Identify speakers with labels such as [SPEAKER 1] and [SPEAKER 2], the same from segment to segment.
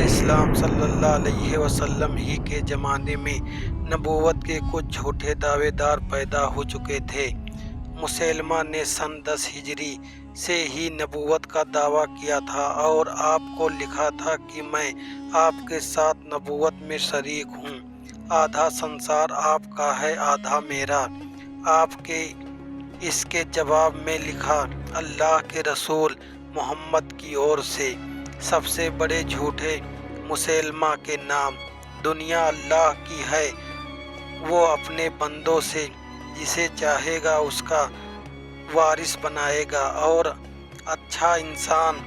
[SPEAKER 1] اسلام صلی اللہ علیہ وسلم ہی کے زمانے میں نبوت کے کچھ جھوٹے دعوے دار پیدا ہو چکے تھے۔ مسیلمہ نے سن 10 ہجری سے ہی نبوت کا دعویٰ کیا تھا اور آپ کو لکھا تھا کہ میں آپ کے ساتھ نبوت میں شریک ہوں، آدھا سنسار آپ کا ہے آدھا میرا۔ آپ کے اس کے جواب میں لکھا، اللہ کے رسول محمد کی اور سے سب سے بڑے جھوٹے مسیلمہ کے نام، دنیا اللہ کی ہے، وہ اپنے بندوں سے جسے چاہے گا اس کا وارث بنائے گا، اور اچھا انسان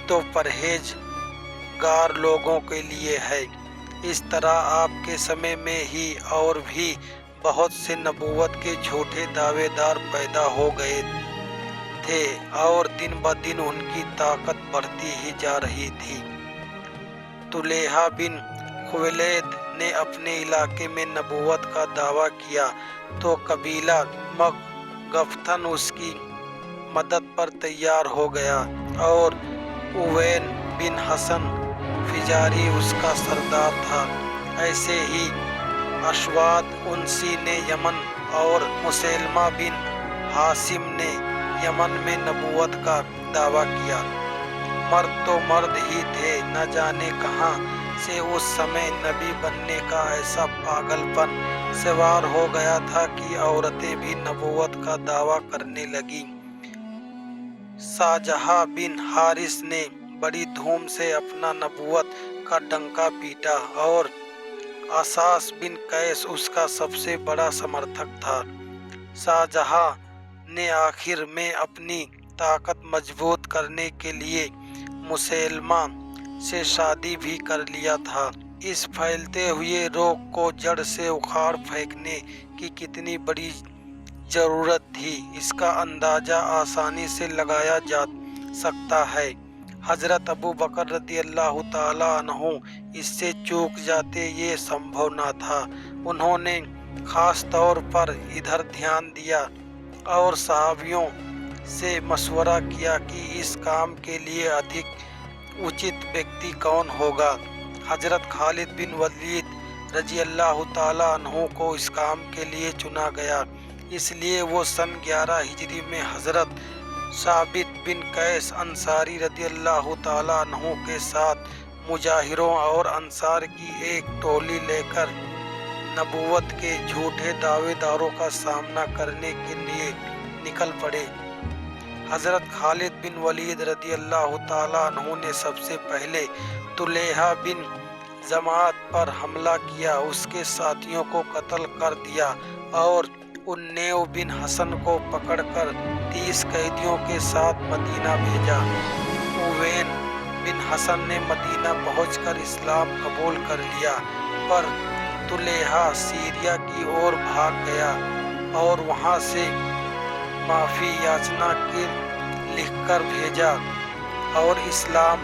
[SPEAKER 1] تو پرہیز گار لوگوں کے لیے ہے۔ اس طرح آپ کے سمے میں ہی اور بھی بہت سے نبوت کے جھوٹے دعوے دار پیدا ہو گئے تھے اور دن بدن ان کی طاقت بڑھتی ہی جا رہی تھی۔ طلحہ بن خویلد نے اپنے علاقے میں نبوت کا دعویٰ کیا تو قبیلہ مغفن اس کی مدد پر تیار ہو گیا اور اوین بن حصن فزاری اس کا سردار تھا۔ ایسے ہی اشواد انسی نے یمن اور مسیلمہ بن حاشم نے یمن میں نبوت کا دعویٰ کیا۔ مرد تو مرد ہی تھے، نہ جانے کہاں سے اس سمے نبی بننے کا ایسا پاگل پن سوار ہو گیا تھا کہ عورتیں بھی نبوت کا دعویٰ کرنے لگیں۔ شاہجہاں بن حارث نے بڑی دھوم سے اپنا نبوت کا ڈنکا پیٹا اور اساس بن قیس اس کا سب سے بڑا سمرتھک تھا۔ شاہجہاں نے آخر میں اپنی طاقت مضبوط کرنے کے لیے مسیلمہ سے شادی بھی کر لیا تھا۔ اس پھیلتے ہوئے روگ کو جڑ سے اکھاڑ پھینکنے کی کتنی بڑی ضرورت تھی، اس کا اندازہ آسانی سے لگایا جا سکتا ہے۔ حضرت ابوبکر رضی اللہ تعالیٰ عنہ اس سے چوک جاتے، یہ سمبھو نہ تھا۔ انہوں نے خاص طور پر ادھر دھیان دیا اور صحابیوں سے مشورہ کیا کہ اس کام کے لیے ادھک اچت ویکتی کون ہوگا۔ حضرت خالد بن ولید رضی اللہ تعالیٰ عنہ کو اس کام کے لیے چنا گیا، اس لیے وہ سن 11 ہجری میں حضرت ثابت بن قیس انصاری رضی اللہ تعالیٰ عنہ کے ساتھ مہاجروں اور انصار کی ایک ٹولی لے کر نبوت کے جھوٹے دعوے داروں کا سامنا کرنے کے لیے نکل پڑے۔ حضرت خالد بن ولید رضی اللہ تعالیٰ عنہ نے سب سے پہلے طلحہ بن جماعت پر حملہ کیا، اس کے ساتھیوں کو قتل کر دیا اور انیو بن حصن کو پکڑ کر 30 قیدیوں کے ساتھ مدینہ بھیجا۔ اوین بن حصن نے مدینہ پہنچ کر اسلام قبول کر لیا، پر طلحہ سیریا کی اور بھاگ گیا اور وہاں سے معافی یاچنا کے لکھ کر بھیجا اور اسلام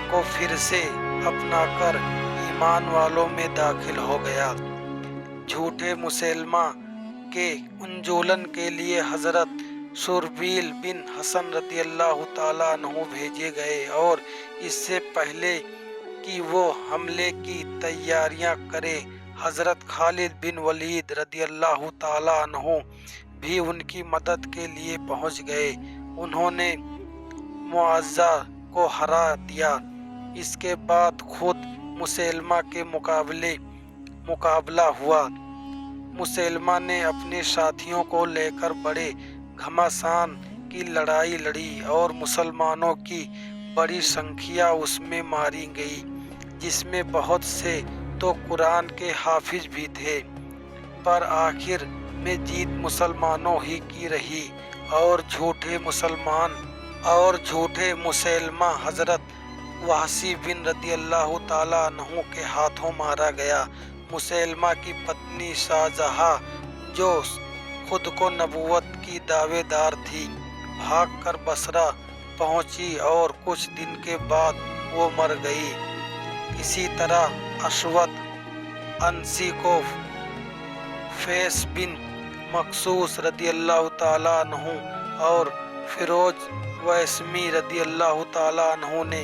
[SPEAKER 1] کو پھر سے اپنا کر ایمان والوں میں داخل ہو گیا۔ جھوٹے مسیلمہ کے انجولن کے لیے حضرت شرحبیل بن حسن رضی اللہ تعالیٰ عنہ بھیجے گئے اور اس سے پہلے کہ وہ حملے کی تیاریاں کرے، حضرت خالد بن ولید رضی اللہ تعالیٰ عنہ بھی ان کی مدد کے لیے پہنچ گئے۔ انہوں نے معاوضہ کو ہرا دیا۔ اس کے بعد خود مسیلمہ کے مقابلہ ہوا۔ مسیلمہ نے اپنے ساتھیوں کو لے کر بڑے گھمسان کی لڑائی لڑی اور مسلمانوں کی بڑی سنکھیا اس میں ماری گئی، جس میں بہت سے تو قرآن کے حافظ بھی تھے، پر آخر میں جیت مسلمانوں ہی کی رہی اور جھوٹے مسیلمہ حضرت وحشی بن رضی اللہ تعالیٰ عنہ کے ہاتھوں مارا گیا۔ مسیلمہ کی پتنی شاہجہاں جو خود کو نبوت کی دعوے دار تھی، بھاگ کر بصرہ پہنچی اور کچھ دن کے بعد وہ مر گئی۔ اسی طرح اسود انسی کو فیس بن مخصوص رضی اللہ تعالیٰ عنہ اور فیروز ویسمی رضی اللہ تعالیٰ عنہ نے